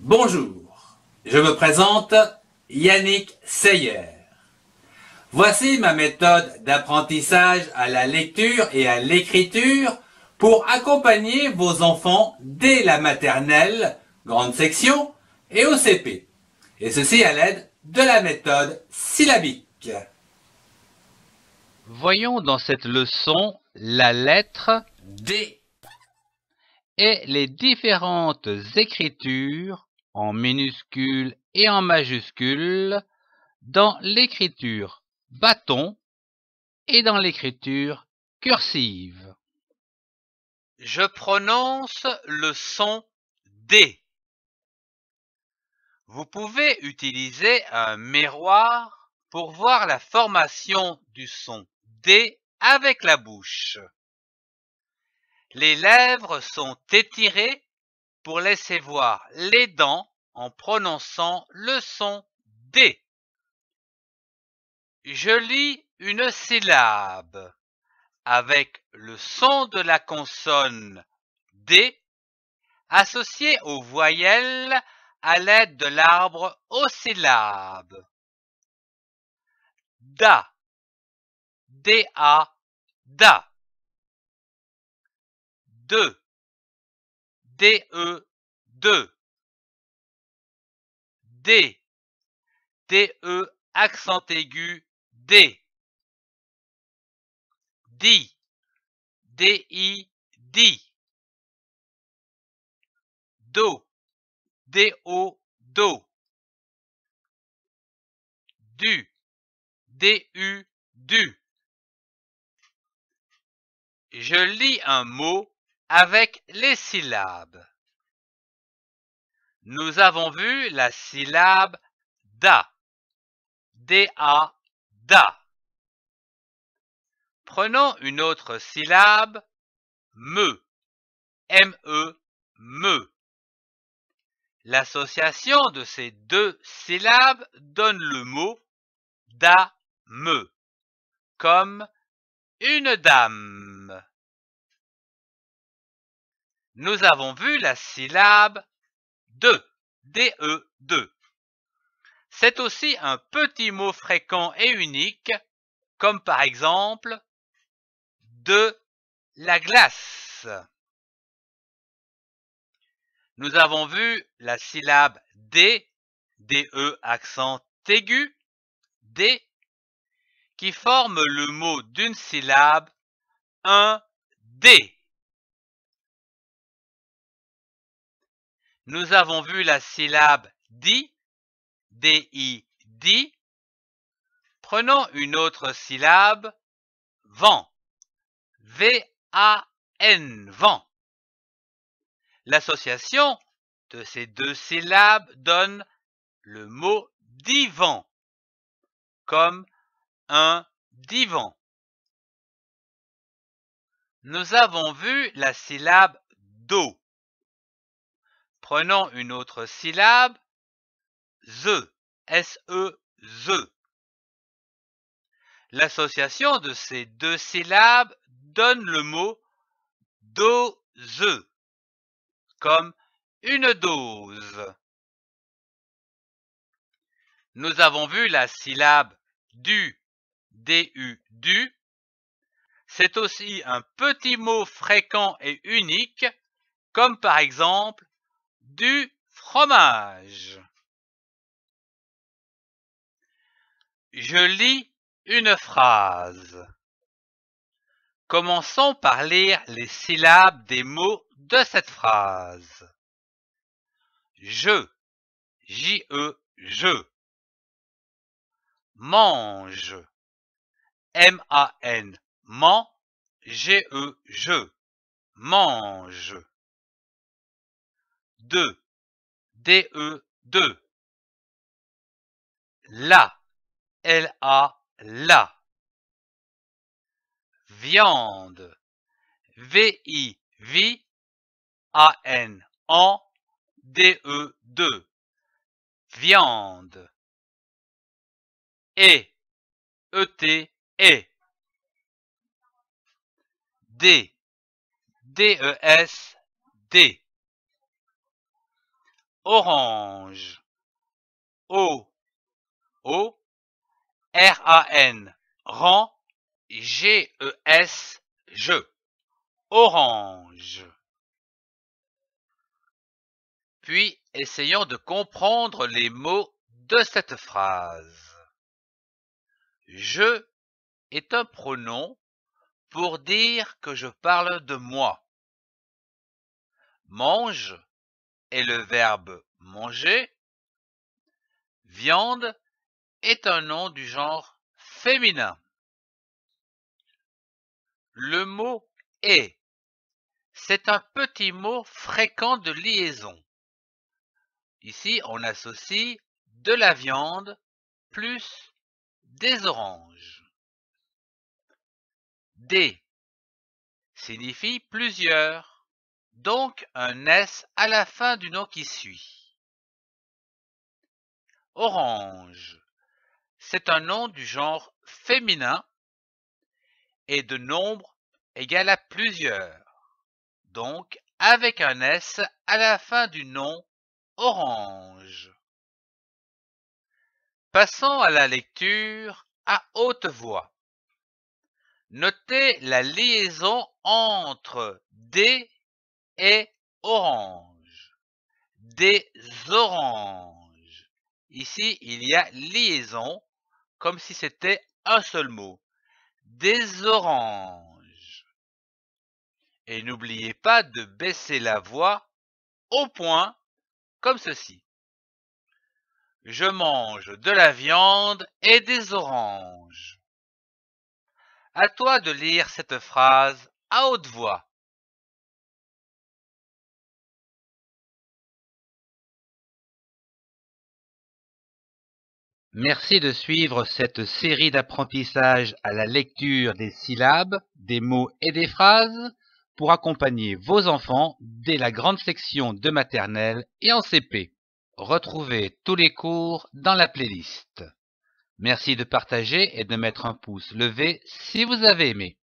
Bonjour, je me présente Yannick Seyer. Voici ma méthode d'apprentissage à la lecture et à l'écriture pour accompagner vos enfants dès la maternelle, grande section, et au CP. Et ceci à l'aide de la méthode syllabique. Voyons dans cette leçon la lettre D et les différentes écritures en minuscules et en majuscules dans l'écriture bâton et dans l'écriture cursive. Je prononce le son D. Vous pouvez utiliser un miroir pour voir la formation du son D avec la bouche. Les lèvres sont étirées pour laisser voir les dents en prononçant le son D. Je lis une syllabe avec le son de la consonne D associé aux voyelles à l'aide de l'arbre aux syllabes. Da, D-A, da. De, D-E, de. D, D-E, accent aigu, D. Di, D-I, di. Do, D-O, do. Du, D-U, du. Je lis un mot avec les syllabes. Nous avons vu la syllabe da. D-A, da. Prenons une autre syllabe, me. M-E, me. L'association de ces deux syllabes donne le mot da-me, comme une dame. Nous avons vu la syllabe de, D-E, de. C'est aussi un petit mot fréquent et unique, comme par exemple de la glace. Nous avons vu la syllabe D, D-E accent aigu, D, qui forme le mot d'une syllabe, un D. Nous avons vu la syllabe di, D-I, di. Prenons une autre syllabe, vent, V-A-N, vent. L'association de ces deux syllabes donne le mot divan, comme un divan. Nous avons vu la syllabe do. Prenons une autre syllabe, ze, S-E, ze. L'association de ces deux syllabes donne le mot dose, comme une dose. Nous avons vu la syllabe du, D-U, du. C'est aussi un petit mot fréquent et unique, comme par exemple du fromage. Je lis une phrase. Commençons par lire les syllabes des mots de cette phrase. Je, J-E, je. Mange, M-A-N, man, G-E, je. Mange. De, D-E, de. La, L-A, la. Viande, V-I, vi, A-N, en, D-E, de. Viande. Et, E-T, et. D, D-E-S, D. orange. O, O, R-A-N, rang, G-E-S, je, orange. Puis, essayons de comprendre les mots de cette phrase. Je est un pronom pour dire que je parle de moi. Mange est le verbe manger. Viande est un nom du genre féminin. Le mot est, c'est un petit mot fréquent de liaison. Ici, on associe de la viande plus des oranges. Des signifie plusieurs, donc un S à la fin du nom qui suit. Orange, c'est un nom du genre féminin et de nombre égal à plusieurs, donc avec un S à la fin du nom orange. Passons à la lecture à haute voix. Notez la liaison entre des et orange. Des oranges. Ici, il y a liaison, comme si c'était un seul mot. Des oranges. Et n'oubliez pas de baisser la voix au point, comme ceci. Je mange de la viande et des oranges. À toi de lire cette phrase à haute voix. Merci de suivre cette série d'apprentissage à la lecture des syllabes, des mots et des phrases pour accompagner vos enfants dès la grande section de maternelle et en CP. Retrouvez tous les cours dans la playlist. Merci de partager et de mettre un pouce levé si vous avez aimé.